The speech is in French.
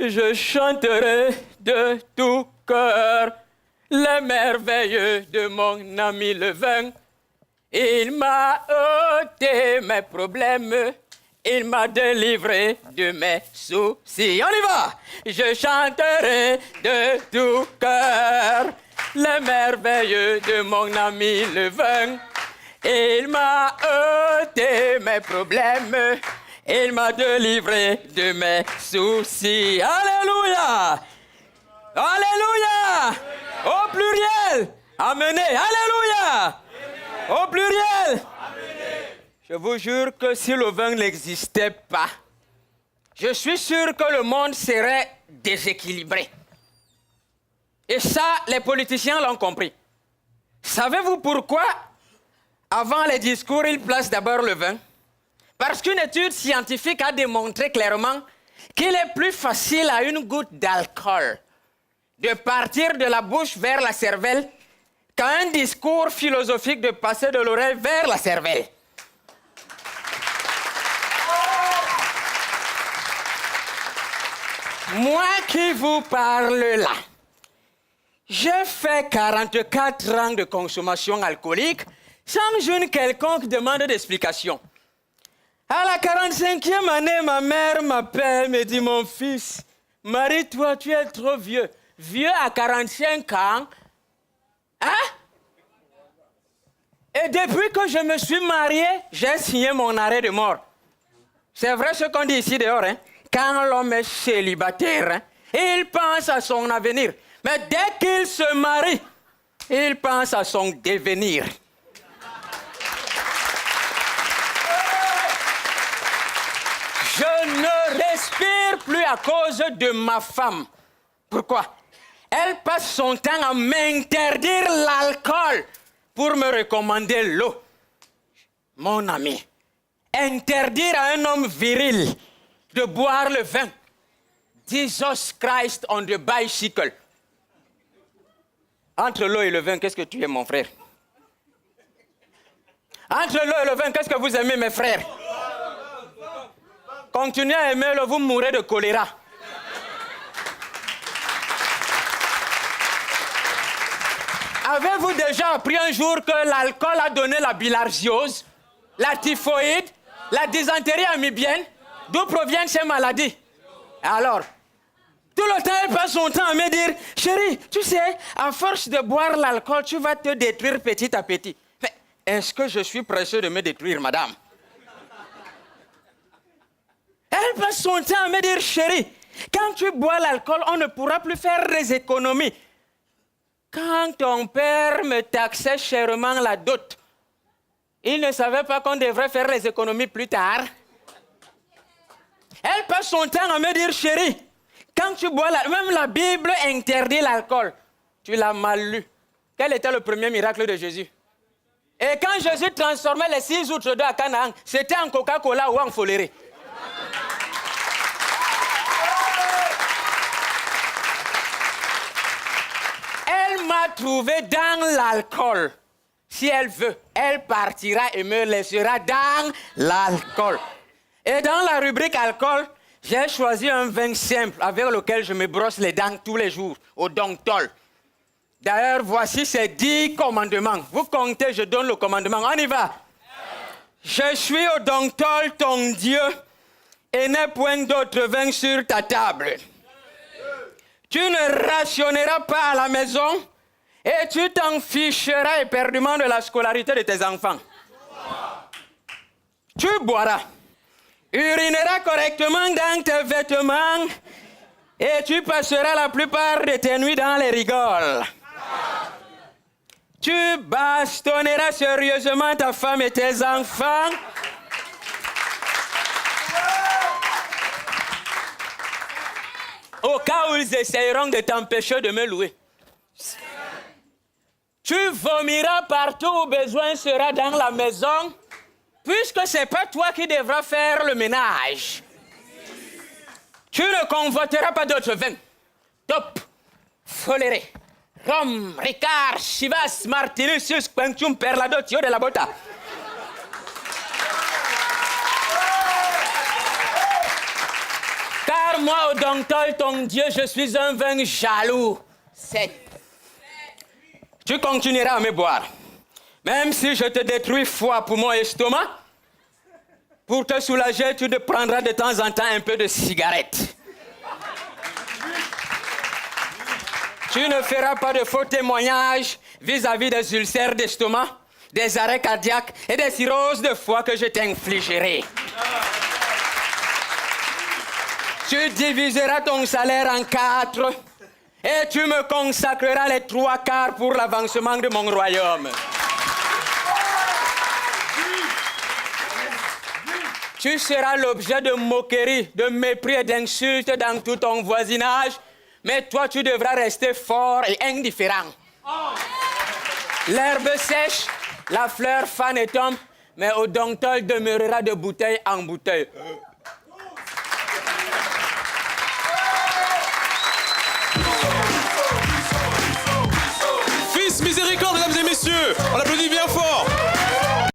je chanterai de tout cœur les merveilles de mon ami le vin. Il m'a ôté mes problèmes, il m'a délivré de mes soucis. On y va! Je chanterai de tout cœur les merveilles de mon ami le vin. Il m'a ôté mes problèmes, il m'a délivré de mes soucis. Alléluia! Alléluia! Au pluriel! Amenez! Alléluia! Au pluriel! Je vous jure que si le vin n'existait pas, je suis sûr que le monde serait déséquilibré. Et ça, les politiciens l'ont compris. Savez-vous pourquoi, avant les discours, ils placent d'abord le vin? Parce qu'une étude scientifique a démontré clairement qu'il est plus facile à une goutte d'alcool de partir de la bouche vers la cervelle qu'à un discours philosophique de passer de l'oreille vers la cervelle. Moi qui vous parle là, j'ai fait 44 ans de consommation alcoolique sans une quelconque demande d'explication. À la 45e année, ma mère m'appelle, me dit, mon fils, marie-toi, tu es trop vieux. Vieux à 45 ans? Hein? Et depuis que je me suis marié, j'ai signé mon arrêt de mort. C'est vrai ce qu'on dit ici dehors, hein? Quand l'homme est célibataire, hein, il pense à son avenir. Mais dès qu'il se marie, il pense à son devenir. Je ne respire plus à cause de ma femme. Pourquoi? Elle passe son temps à m'interdire l'alcool pour me recommander l'eau. Mon ami, interdire à un homme viril de boire le vin. Jesus Christ on the bicycle. Entre l'eau et le vin, qu'est-ce que tu es, mon frère? Entre l'eau et le vin, qu'est-ce que vous aimez, mes frères? Continuez à aimer l'eau, vous mourrez de choléra. Avez-vous déjà appris un jour que l'alcool a donné la bilharziose, la typhoïde, la dysenterie amibienne? D'où proviennent ces maladies? Alors, tout le temps, elle passe son temps à me dire, chérie, tu sais, à force de boire l'alcool, tu vas te détruire petit à petit. Mais est-ce que je suis pressé de me détruire, madame? Elle passe son temps à me dire, chérie, quand tu bois l'alcool, on ne pourra plus faire des économies. Quand ton père me taxait chèrement la dot, il ne savait pas qu'on devrait faire les économies plus tard. Elle passe son temps à me dire, chérie, quand tu bois, même la Bible interdit l'alcool. Tu l'as mal lu. Quel était le premier miracle de Jésus? Et quand Jésus transformait les 6 outres d'eau à Canaan, c'était en Coca-Cola ou en foléré. Elle m'a trouvé dans l'alcool. Si elle veut, elle partira et me laissera dans l'alcool. Et dans la rubrique alcool, j'ai choisi un vin simple avec lequel je me brosse les dents tous les jours, au Donctol. D'ailleurs, voici ces 10 commandements. Vous comptez, je donne le commandement. On y va. Je suis au Donctol, ton Dieu, et n'ai point d'autre vin sur ta table. Tu ne rationneras pas à la maison et tu t'en ficheras éperdument de la scolarité de tes enfants. Tu boiras, urineras correctement dans tes vêtements et tu passeras la plupart de tes nuits dans les rigoles. Tu bastonneras sérieusement ta femme et tes enfants. Au cas où ils essayeront de t'empêcher de me louer. Tu vomiras partout où besoin sera dans la maison, puisque ce n'est pas toi qui devras faire le ménage. Tu ne convoiteras pas d'autres vins. Top, Foléré, Rhum, Ricard, Chivas, Martinius, Quantum, Perlado, Tio de la Bota. Car moi, au Donctol, ton Dieu, je suis un vin jaloux. 7. Tu continueras à me boire. Même si je te détruis foie, poumon et estomac, pour te soulager, tu te prendras de temps en temps un peu de cigarette. Tu ne feras pas de faux témoignages vis-à-vis des ulcères d'estomac, des arrêts cardiaques et des cirrhoses de foie que je t'infligerai. Tu diviseras ton salaire en 4 et tu me consacreras les 3/4 pour l'avancement de mon royaume. Tu seras l'objet de moqueries, de mépris et d'insultes dans tout ton voisinage, mais toi, tu devras rester fort et indifférent. L'herbe sèche, la fleur fane et tombe, mais au Donctol demeurera de bouteille en bouteille. Fils miséricorde, mesdames et messieurs.